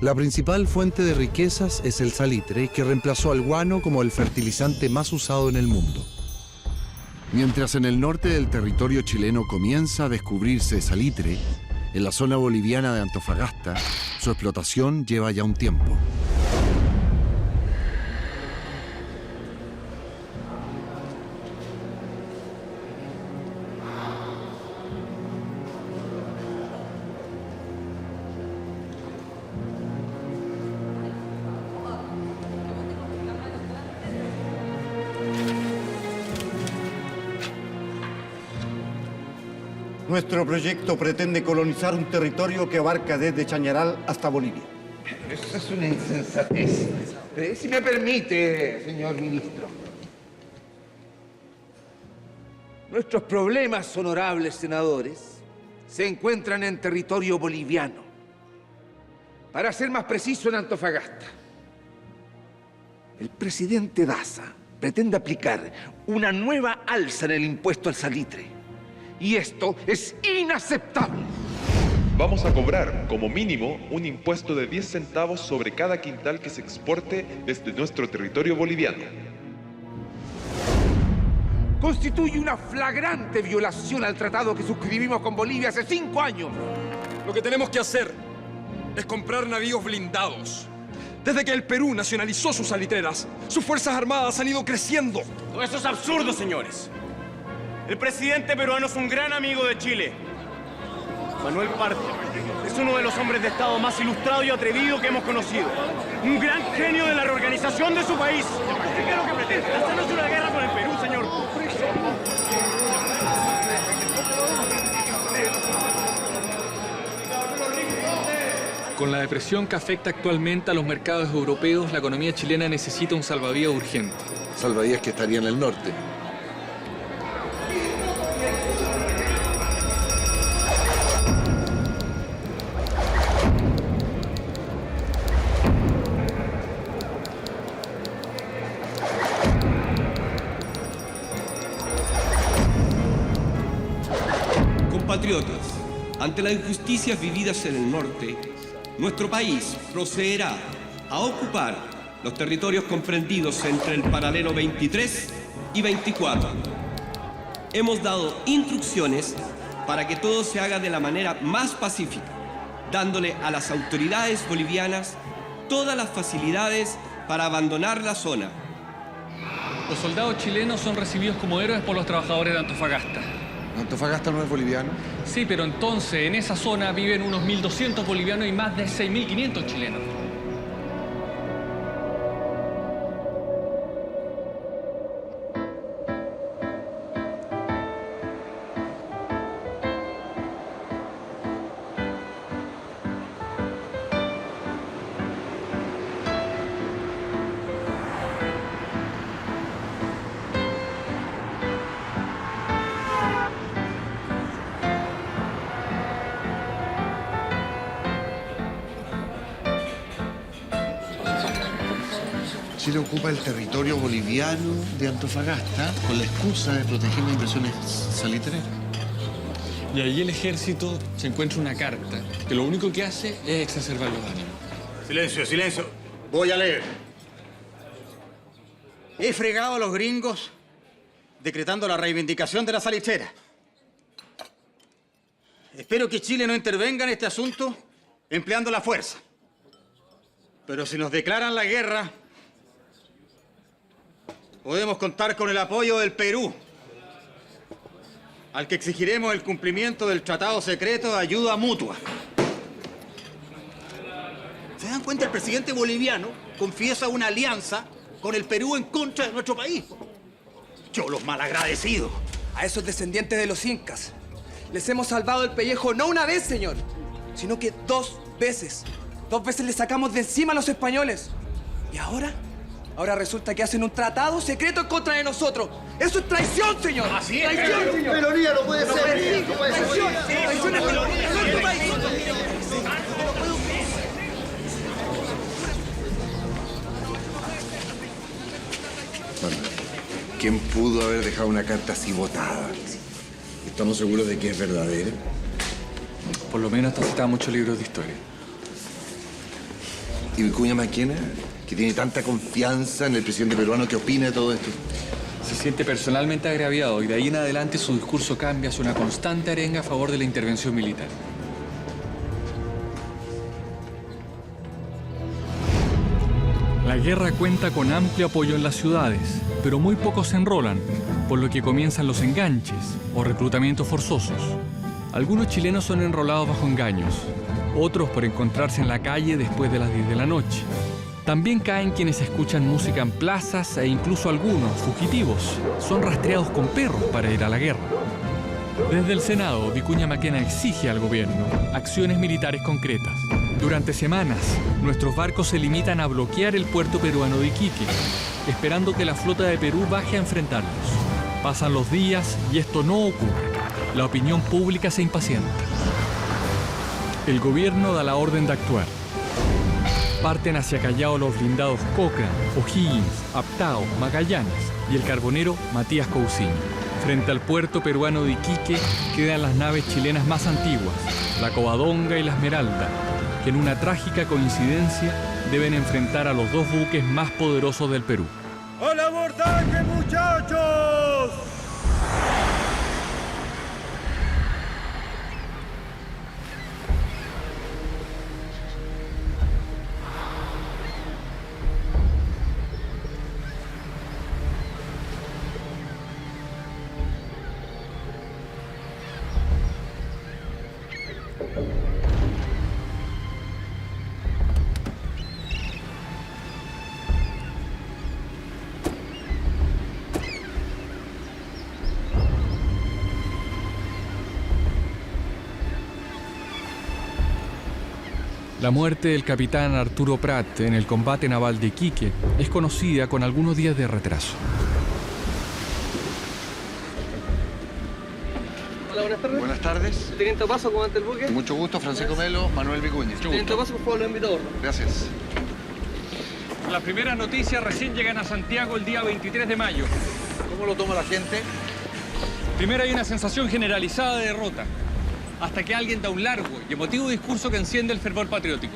La principal fuente de riquezas es el salitre, que reemplazó al guano como el fertilizante más usado en el mundo. Mientras en el norte del territorio chileno comienza a descubrirse salitre, en la zona boliviana de Antofagasta, su explotación lleva ya un tiempo. Nuestro proyecto pretende colonizar un territorio que abarca desde Chañaral hasta Bolivia. Eso es una insensatez. Si me permite, señor ministro. Nuestros problemas, honorables senadores, se encuentran en territorio boliviano. Para ser más preciso, en Antofagasta. El presidente Daza pretende aplicar una nueva alza en el impuesto al salitre. Y esto es inaceptable. Vamos a cobrar, como mínimo, un impuesto de 10 centavos sobre cada quintal que se exporte desde nuestro territorio boliviano. Constituye una flagrante violación al tratado que suscribimos con Bolivia hace 5 años. Lo que tenemos que hacer es comprar navíos blindados. Desde que el Perú nacionalizó sus salitreras, sus fuerzas armadas han ido creciendo. Todo eso es absurdo, señores. El presidente peruano es un gran amigo de Chile. Manuel Parte es uno de los hombres de Estado más ilustrado y atrevido que hemos conocido. Un gran genio de la reorganización de su país. ¿Qué es lo que pretende? Hacernos una guerra con el Perú, señor. Con la depresión que afecta actualmente a los mercados europeos, la economía chilena necesita un salvavidas urgente. Salvavidas que estaría en el norte. Compatriotas, ante las injusticias vividas en el norte, nuestro país procederá a ocupar los territorios comprendidos entre el paralelo 23 y 24. Hemos dado instrucciones para que todo se haga de la manera más pacífica, dándole a las autoridades bolivianas todas las facilidades para abandonar la zona. Los soldados chilenos son recibidos como héroes por los trabajadores de Antofagasta. ¿Antofagasta no es boliviano? Sí, pero entonces en esa zona viven unos 1.200 bolivianos y más de 6.500 chilenos. Chile ocupa el territorio boliviano de Antofagasta con la excusa de proteger las inversiones salitreras. Y ahí el ejército se encuentra una carta que lo único que hace es exacerbar los ánimos. Silencio, silencio. Voy a leer. He fregado a los gringos decretando la reivindicación de la salitrera. Espero que Chile no intervenga en este asunto empleando la fuerza. Pero si nos declaran la guerra, podemos contar con el apoyo del Perú, al que exigiremos el cumplimiento del tratado secreto de ayuda mutua. ¿Se dan cuenta? El presidente boliviano confiesa una alianza con el Perú en contra de nuestro país. Yo, los malagradecidos. A esos descendientes de los incas les hemos salvado el pellejo no una vez, señor, sino que 2 veces. 2 veces les sacamos de encima a los españoles. ¿Y ahora? Ahora resulta que hacen un tratado secreto en contra de nosotros. ¡Eso es traición, señor! Así es, ¡Traición, señor! Peronía no puede ser. ¡Traición! ¡Traición a nuestro país! ¿Quién pudo haber dejado una carta así botada? ¿Estamos seguros de que es verdadera? Por lo menos está citada en muchos libros de historia. Y Vicuña Maquena, que tiene tanta confianza en el presidente peruano, ¿qué opina de todo esto? Se siente personalmente agraviado y de ahí en adelante su discurso cambia hacia una constante arenga a favor de la intervención militar. La guerra cuenta con amplio apoyo en las ciudades, pero muy pocos se enrolan, por lo que comienzan los enganches o reclutamientos forzosos. Algunos chilenos son enrolados bajo engaños, otros por encontrarse en la calle después de las 10 de la noche. También caen quienes escuchan música en plazas e incluso algunos, fugitivos, son rastreados con perros para ir a la guerra. Desde el Senado, Vicuña Maquena exige al gobierno acciones militares concretas. Durante semanas, nuestros barcos se limitan a bloquear el puerto peruano de Iquique, esperando que la flota de Perú baje a enfrentarlos. Pasan los días y esto no ocurre. La opinión pública se impacienta. El gobierno da la orden de actuar. Parten hacia Callao los blindados Cochrane, O'Higgins, Aptao, Magallanes y el carbonero Matías Cousiño. Frente al puerto peruano de Iquique quedan las naves chilenas más antiguas, la Covadonga y la Esmeralda, que en una trágica coincidencia deben enfrentar a los dos buques más poderosos del Perú. ¡Al abordaje, muchachos! La muerte del capitán Arturo Prat en el combate naval de Iquique es conocida con algunos días de retraso. Hola, buenas tardes. Buenas tardes. Teniente Paso, comandante del buque. Mucho gusto, Francisco Melo, Manuel Vicuña. Teniente Paso, por favor, lo invito a bordo. Gracias. Las primeras noticias recién llegan a Santiago el día 23 de mayo. ¿Cómo lo toma la gente? Primero hay una sensación generalizada de derrota, hasta que alguien da un largo y emotivo discurso que enciende el fervor patriótico.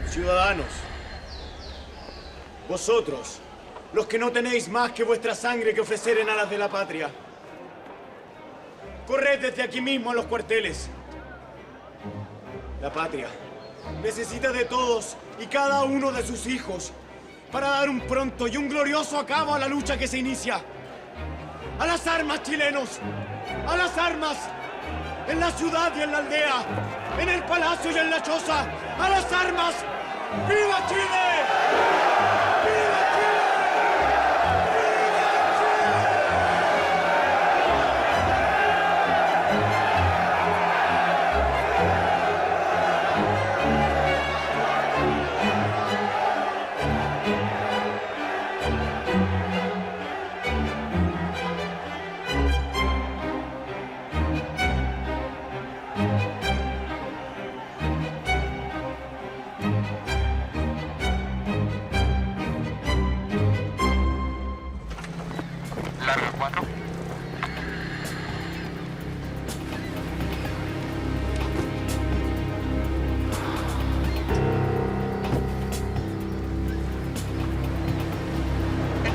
Ciudadanos, vosotros, los que no tenéis más que vuestra sangre que ofrecer en aras de la patria, corred desde aquí mismo a los cuarteles. La patria necesita de todos y cada uno de sus hijos para dar un pronto y un glorioso acabo a la lucha que se inicia. ¡A las armas, chilenos! ¡A las armas! En la ciudad y en la aldea, en el palacio y en la choza, ¡a las armas! ¡Viva Chile! ¡Viva Chile! Larga 4.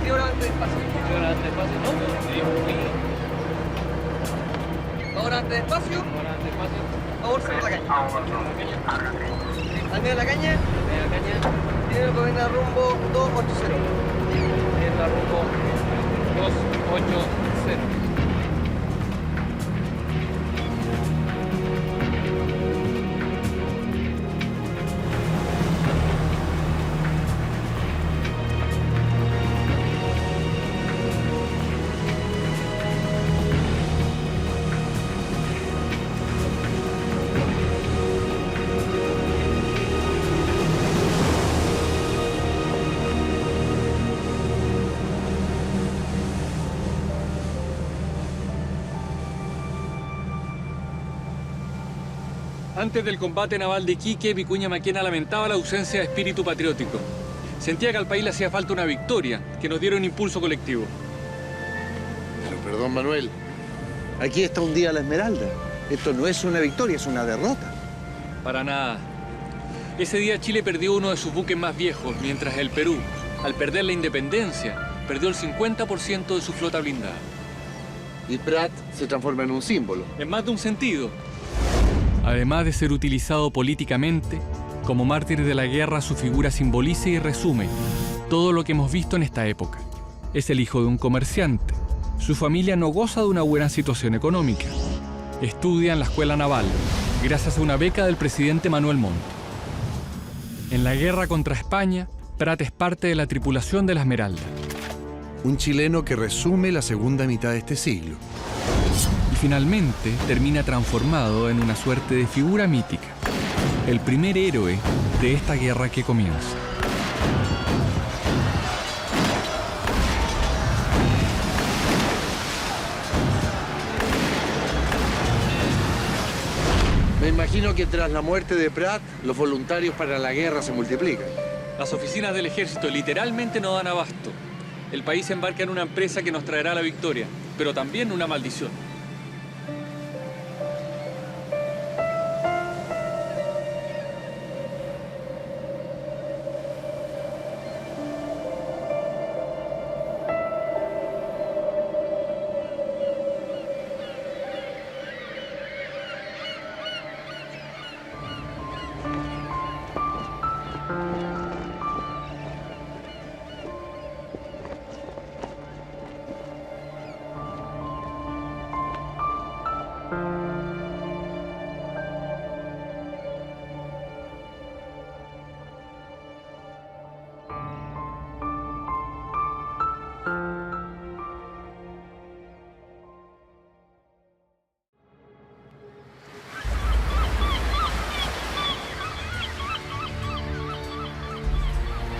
Ahora antes despacio. Ahora antes despacio. Ahora antes despacio. Favor, saca la caña. Salida de la caña. Tiene que venir a rumbo 280. Viene a rumbo 280. Antes del combate naval de Iquique, Vicuña Maquena lamentaba la ausencia de espíritu patriótico. Sentía que al país le hacía falta una victoria, que nos diera un impulso colectivo. Pero perdón, Manuel. Aquí está hundida la Esmeralda. Esto no es una victoria, es una derrota. Para nada. Ese día Chile perdió uno de sus buques más viejos, mientras el Perú, al perder la independencia, perdió el 50% de su flota blindada. Y Prat se transforma en un símbolo. En más de un sentido. Además de ser utilizado políticamente, como mártir de la guerra, su figura simboliza y resume todo lo que hemos visto en esta época. Es el hijo de un comerciante. Su familia no goza de una buena situación económica. Estudia en la escuela naval, gracias a una beca del presidente Manuel Montt. En la guerra contra España, Prat es parte de la tripulación de la Esmeralda. Un chileno que resume la segunda mitad de este siglo. Y finalmente termina transformado en una suerte de figura mítica, el primer héroe de esta guerra que comienza. Me imagino que tras la muerte de Prat, los voluntarios para la guerra se multiplican. Las oficinas del ejército literalmente no dan abasto. El país se embarca en una empresa que nos traerá la victoria, pero también una maldición.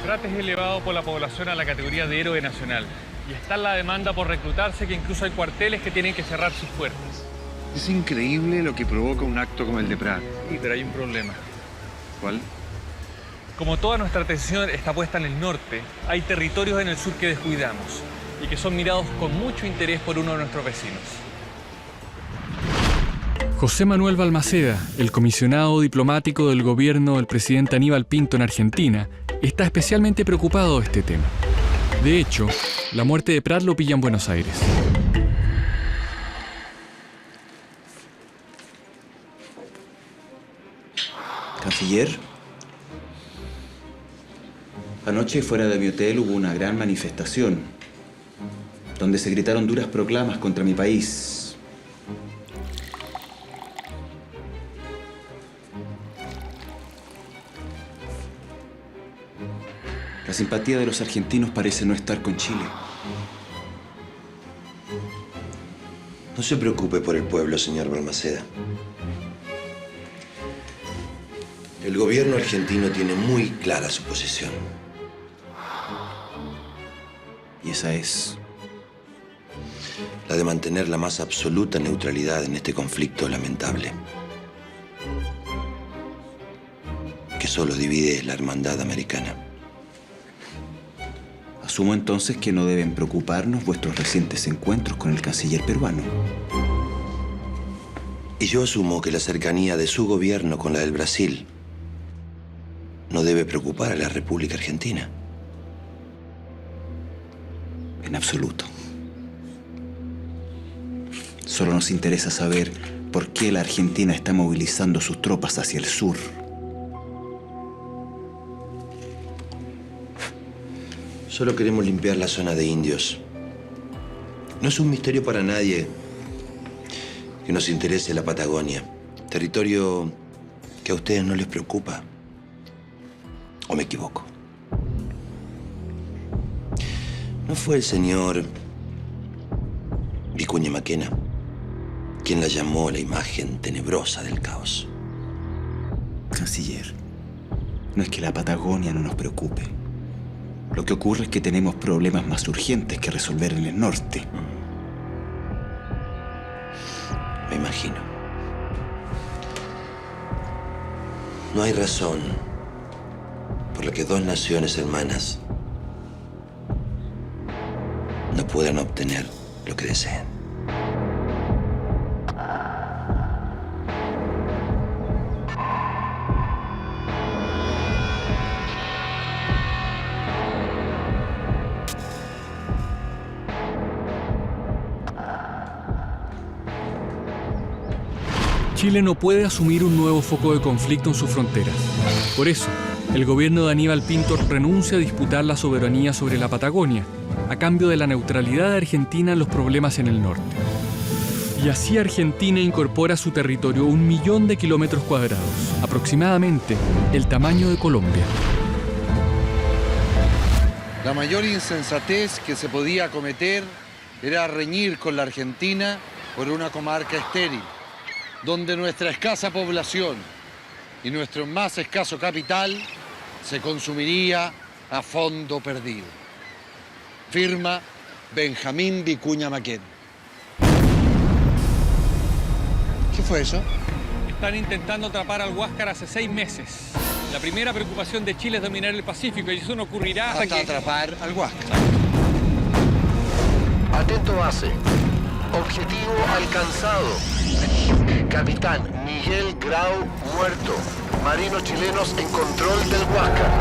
Prat es elevado por la población a la categoría de héroe nacional y está la demanda por reclutarse, que incluso hay cuarteles que tienen que cerrar sus puertas. Es increíble lo que provoca un acto como el de Prat. Sí, pero hay un problema. ¿Cuál? Como toda nuestra atención está puesta en el norte, hay territorios en el sur que descuidamos y que son mirados con mucho interés por uno de nuestros vecinos. José Manuel Balmaceda, el comisionado diplomático del gobierno del presidente Aníbal Pinto en Argentina, está especialmente preocupado de este tema. De hecho, la muerte de Prat lo pilla en Buenos Aires. Canciller, anoche fuera de mi hotel hubo una gran manifestación donde se gritaron duras proclamas contra mi país. La simpatía de los argentinos parece no estar con Chile. No se preocupe por el pueblo, señor Balmaceda. El gobierno argentino tiene muy clara su posición. ¿Y esa es? La de mantener la más absoluta neutralidad en este conflicto lamentable, que solo divide la hermandad americana. Asumo entonces que no deben preocuparnos vuestros recientes encuentros con el canciller peruano. Y yo asumo que la cercanía de su gobierno con la del Brasil no debe preocupar a la República Argentina. En absoluto. Solo nos interesa saber por qué la Argentina está movilizando sus tropas hacia el sur. Solo queremos limpiar la zona de indios. No es un misterio para nadie que nos interese la Patagonia, territorio que a ustedes no les preocupa. ¿O me equivoco? ¿No fue el señor Vicuña Maquena quien la llamó la imagen tenebrosa del caos? Canciller, no es que la Patagonia no nos preocupe. Lo que ocurre es que tenemos problemas más urgentes que resolver en el norte. Me imagino. No hay razón por la que dos naciones hermanas no puedan obtener lo que deseen. Chile no puede asumir un nuevo foco de conflicto en sus fronteras. Por eso, el gobierno de Aníbal Pinto renuncia a disputar la soberanía sobre la Patagonia, a cambio de la neutralidad de Argentina en los problemas en el norte. Y así Argentina incorpora a su territorio 1 millón de kilómetros cuadrados, aproximadamente el tamaño de Colombia. La mayor insensatez que se podía cometer era reñir con la Argentina por una comarca estéril, donde nuestra escasa población y nuestro más escaso capital se consumiría a fondo perdido. Firma Benjamín Vicuña Maquén. ¿Qué fue eso? Están intentando atrapar al Huáscar hace 6 meses. La primera preocupación de Chile es dominar el Pacífico y eso no ocurrirá hasta que... atrapar al Huáscar. Atento base. Objetivo alcanzado. Capitán Miguel Grau muerto. Marinos chilenos en control del Huáscar.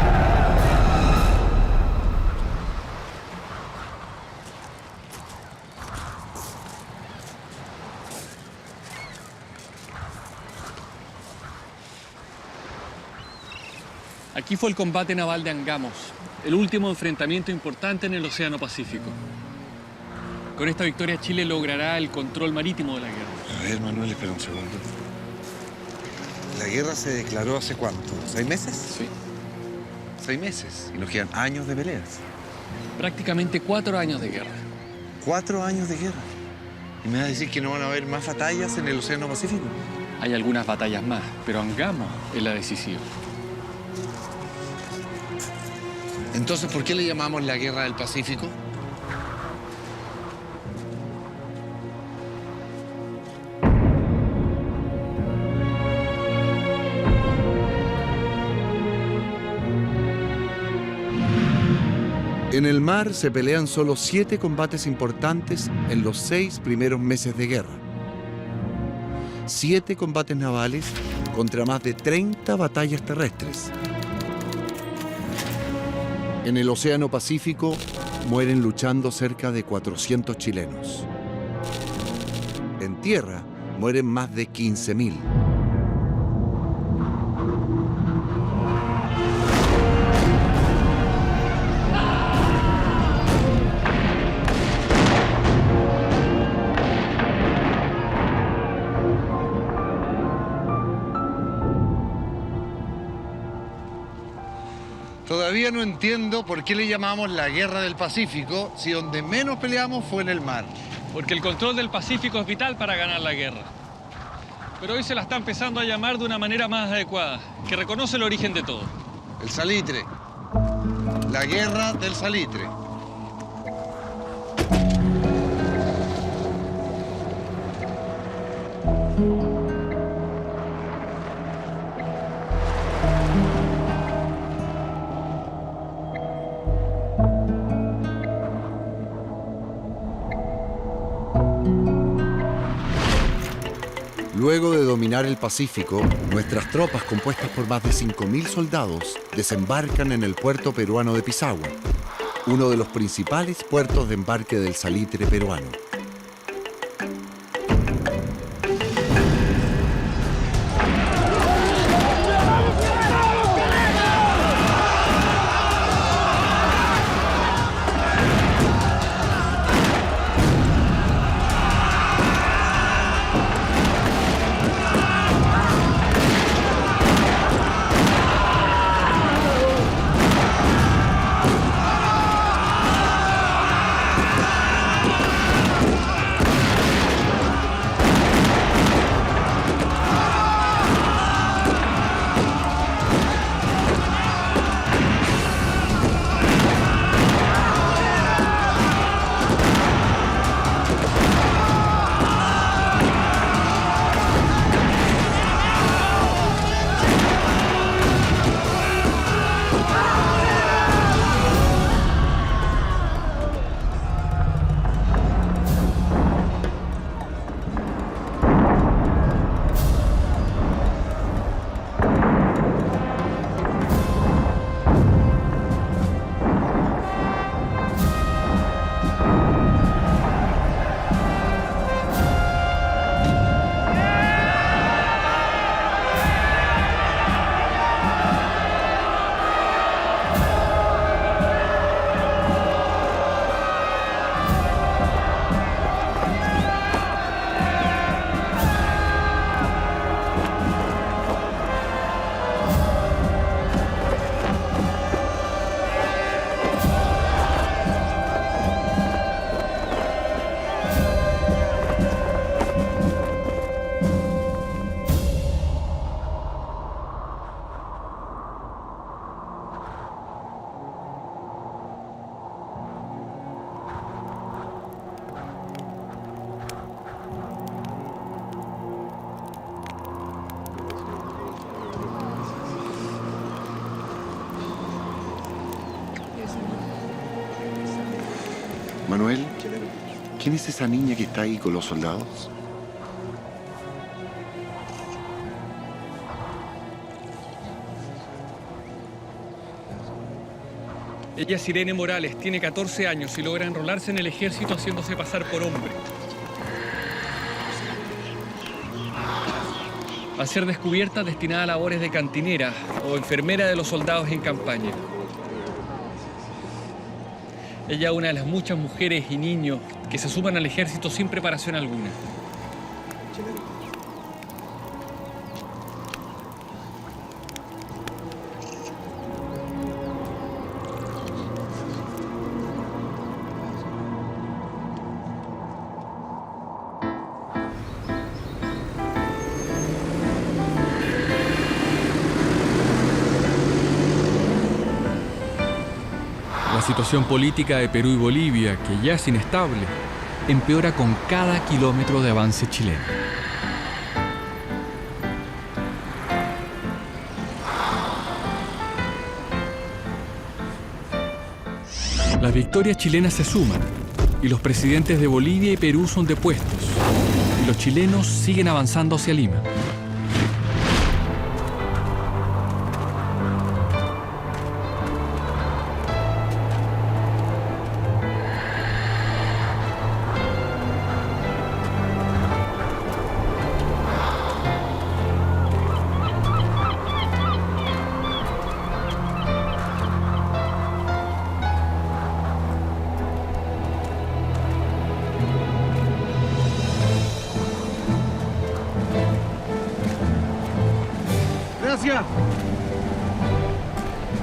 Aquí fue el combate naval de Angamos, el último enfrentamiento importante en el Océano Pacífico. Con esta victoria Chile logrará el control marítimo de la guerra. A ver, Manuel, espera un segundo. ¿La guerra se declaró hace cuánto? ¿6 meses? Sí. 6 meses. Y nos quedan años de peleas. Prácticamente 4 años de guerra. 4 años de guerra. ¿Y me vas a decir que no van a haber más batallas en el Océano Pacífico? Hay algunas batallas más, pero Angamos es la decisiva. Entonces, ¿por qué le llamamos la Guerra del Pacífico? En el mar se pelean solo 7 combates importantes en los 6 primeros meses de guerra. 7 combates navales contra más de 30 batallas terrestres. En el Océano Pacífico mueren luchando cerca de 400 chilenos. En tierra mueren más de 15.000. Todavía no entiendo por qué le llamamos la Guerra del Pacífico si donde menos peleamos fue en el mar. Porque el control del Pacífico es vital para ganar la guerra. Pero hoy se la está empezando a llamar de una manera más adecuada, que reconoce el origen de todo. El salitre. La Guerra del Salitre. Luego de dominar el Pacífico, nuestras tropas, compuestas por más de 5.000 soldados, desembarcan en el puerto peruano de Pisagua, uno de los principales puertos de embarque del salitre peruano. Manuel, ¿quién es esa niña que está ahí con los soldados? Ella es Irene Morales, tiene 14 años y logra enrolarse en el ejército haciéndose pasar por hombre. Al ser descubierta, destinada a labores de cantinera o enfermera de los soldados en campaña. Ella es una de las muchas mujeres y niños que se suman al ejército sin preparación alguna. La situación política de Perú y Bolivia, que ya es inestable, empeora con cada kilómetro de avance chileno. Las victorias chilenas se suman y los presidentes de Bolivia y Perú son depuestos y los chilenos siguen avanzando hacia Lima.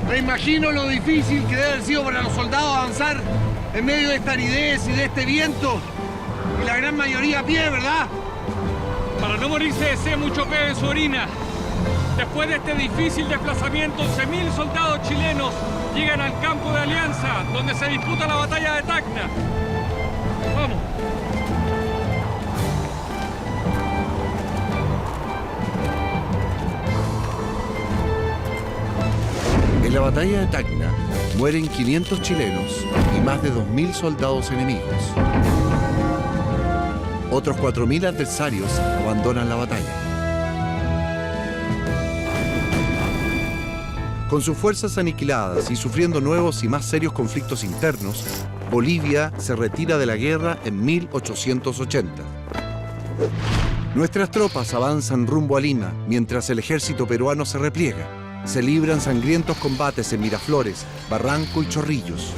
Me imagino lo difícil que debe haber sido para los soldados avanzar en medio de esta aridez y de este viento. Y la gran mayoría a pie, ¿verdad? Para no morirse de sed, mucho pebe en su orina. Después de este difícil desplazamiento, 11.000 soldados chilenos llegan al campo de Alianza, donde se disputa la batalla de Tacna. Vamos. En la batalla de Tacna mueren 500 chilenos y más de 2.000 soldados enemigos. Otros 4.000 adversarios abandonan la batalla. Con sus fuerzas aniquiladas y sufriendo nuevos y más serios conflictos internos, Bolivia se retira de la guerra en 1880. Nuestras tropas avanzan rumbo a Lima, mientras el ejército peruano se repliega. Se libran sangrientos combates en Miraflores, Barranco y Chorrillos.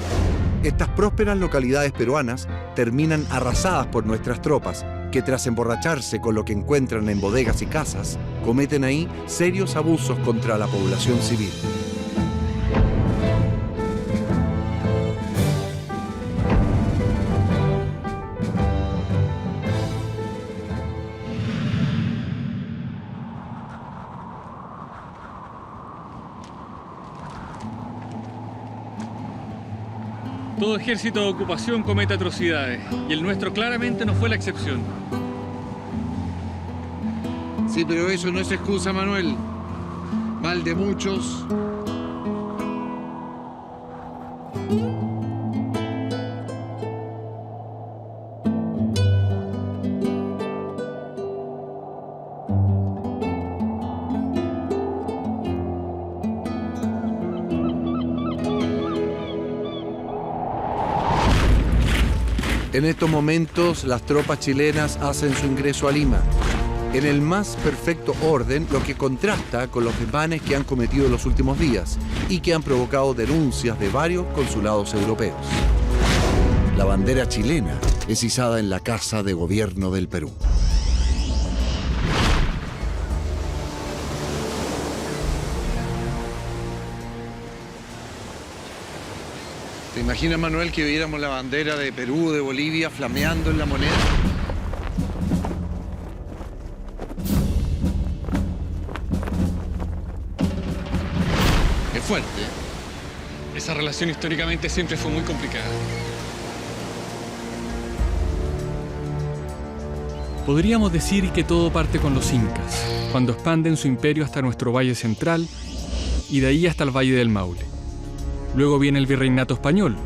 Estas prósperas localidades peruanas terminan arrasadas por nuestras tropas, que tras emborracharse con lo que encuentran en bodegas y casas, cometen ahí serios abusos contra la población civil. Todo ejército de ocupación comete atrocidades, y el nuestro claramente no fue la excepción. Sí, pero eso no es excusa, Manuel. Mal de muchos. En estos momentos, las tropas chilenas hacen su ingreso a Lima, en el más perfecto orden, lo que contrasta con los desmanes que han cometido en los últimos días y que han provocado denuncias de varios consulados europeos. La bandera chilena es izada en la Casa de Gobierno del Perú. ¿Te imaginas, Manuel, que viéramos la bandera de Perú, de Bolivia, flameando en la moneda? Es fuerte. Esa relación históricamente siempre fue muy complicada. Podríamos decir que todo parte con los incas, cuando expanden su imperio hasta nuestro valle central y de ahí hasta el valle del Maule. Luego viene el virreinato español,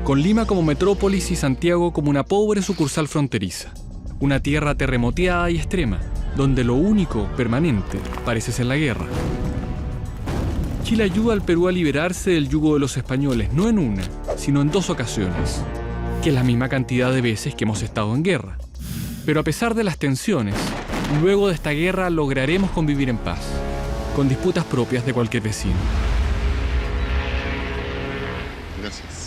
con Lima como metrópolis y Santiago como una pobre sucursal fronteriza. Una tierra terremoteada y extrema, donde lo único permanente parece ser la guerra. Chile ayuda al Perú a liberarse del yugo de los españoles, no en una, sino en 2 ocasiones, que es la misma cantidad de veces que hemos estado en guerra. Pero a pesar de las tensiones, luego de esta guerra lograremos convivir en paz, con disputas propias de cualquier vecino. Gracias.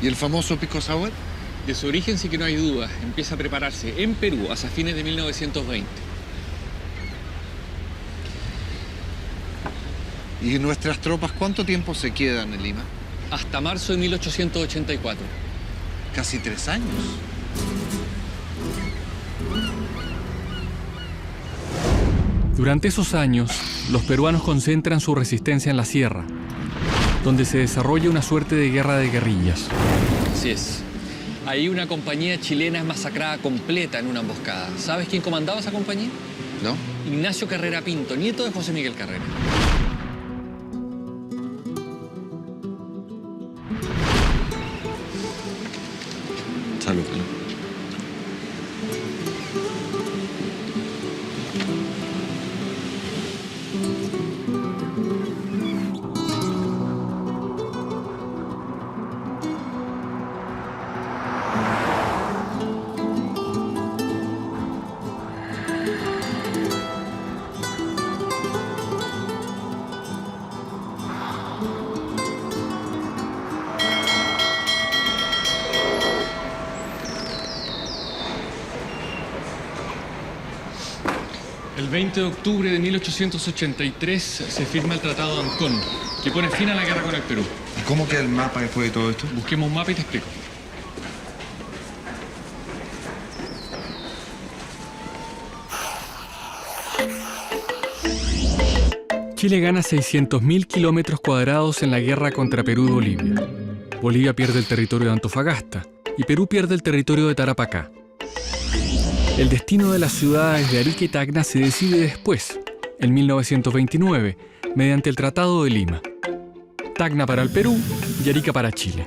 ¿Y el famoso pisco sour? De su origen sí que no hay duda. Empieza a prepararse en Perú hacia fines de 1920. ¿Y nuestras tropas cuánto tiempo se quedan en Lima? Hasta marzo de 1884. Casi 3 años. Durante esos años, los peruanos concentran su resistencia en la sierra, donde se desarrolla una suerte de guerra de guerrillas. Así es. Ahí una compañía chilena es masacrada completa en una emboscada. ¿Sabes quién comandaba esa compañía? ¿No? Ignacio Carrera Pinto, nieto de José Miguel Carrera. Salud. El 20 de octubre de 1883 se firma el Tratado de Ancón, que pone fin a la guerra con el Perú. ¿Y cómo queda el mapa después de todo esto? Busquemos un mapa y te explico. Chile gana 600.000 kilómetros cuadrados en la guerra contra Perú y Bolivia. Bolivia pierde el territorio de Antofagasta y Perú pierde el territorio de Tarapacá. El destino de las ciudades de Arica y Tacna se decide después, en 1929, mediante el Tratado de Lima. Tacna para el Perú y Arica para Chile.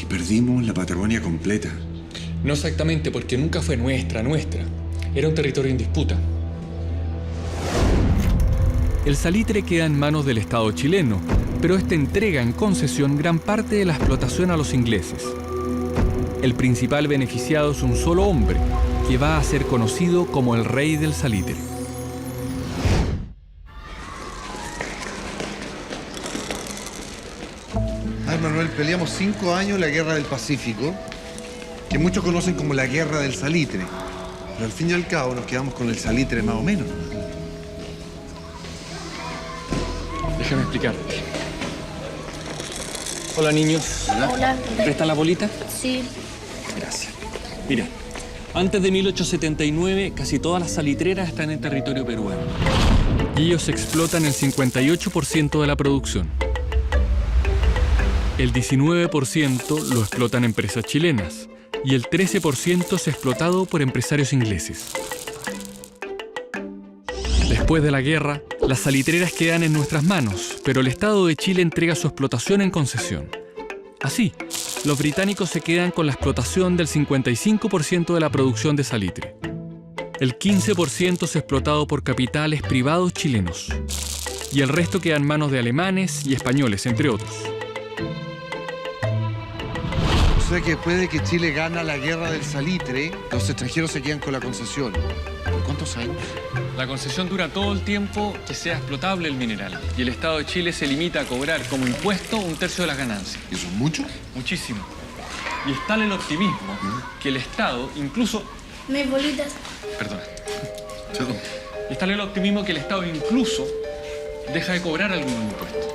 Y perdimos la Patagonia completa. No exactamente, porque nunca fue nuestra. Era un territorio en disputa. El salitre queda en manos del Estado chileno, pero este entrega en concesión gran parte de la explotación a los ingleses. El principal beneficiado es un solo hombre, que va a ser conocido como el rey del salitre. Ay, Manuel, peleamos 5 años la Guerra del Pacífico, que muchos conocen como la Guerra del Salitre. Pero al fin y al cabo nos quedamos con el salitre más o menos. Déjame explicarte. Hola, niños. Hola. ¿Presta la bolita? Sí. Gracias. Mira, antes de 1879, casi todas las salitreras están en territorio peruano. Y ellos explotan el 58% de la producción. El 19% lo explotan empresas chilenas y el 13% es explotado por empresarios ingleses. Después de la guerra, las salitreras quedan en nuestras manos, pero el Estado de Chile entrega su explotación en concesión. Así, los británicos se quedan con la explotación del 55% de la producción de salitre. El 15% es explotado por capitales privados chilenos. Y el resto queda en manos de alemanes y españoles, entre otros. O sea que después de que Chile gana la Guerra del Salitre, los extranjeros se quedan con la concesión. ¿Por cuántos años? La concesión dura todo el tiempo que sea explotable el mineral. Y el Estado de Chile se limita a cobrar como impuesto 1/3 de las ganancias. ¿Y eso es mucho? Muchísimo. Y es tal el optimismo que el Estado incluso... Mis bolitas. Perdona. Y es tal el optimismo que el Estado incluso deja de cobrar algunos impuestos.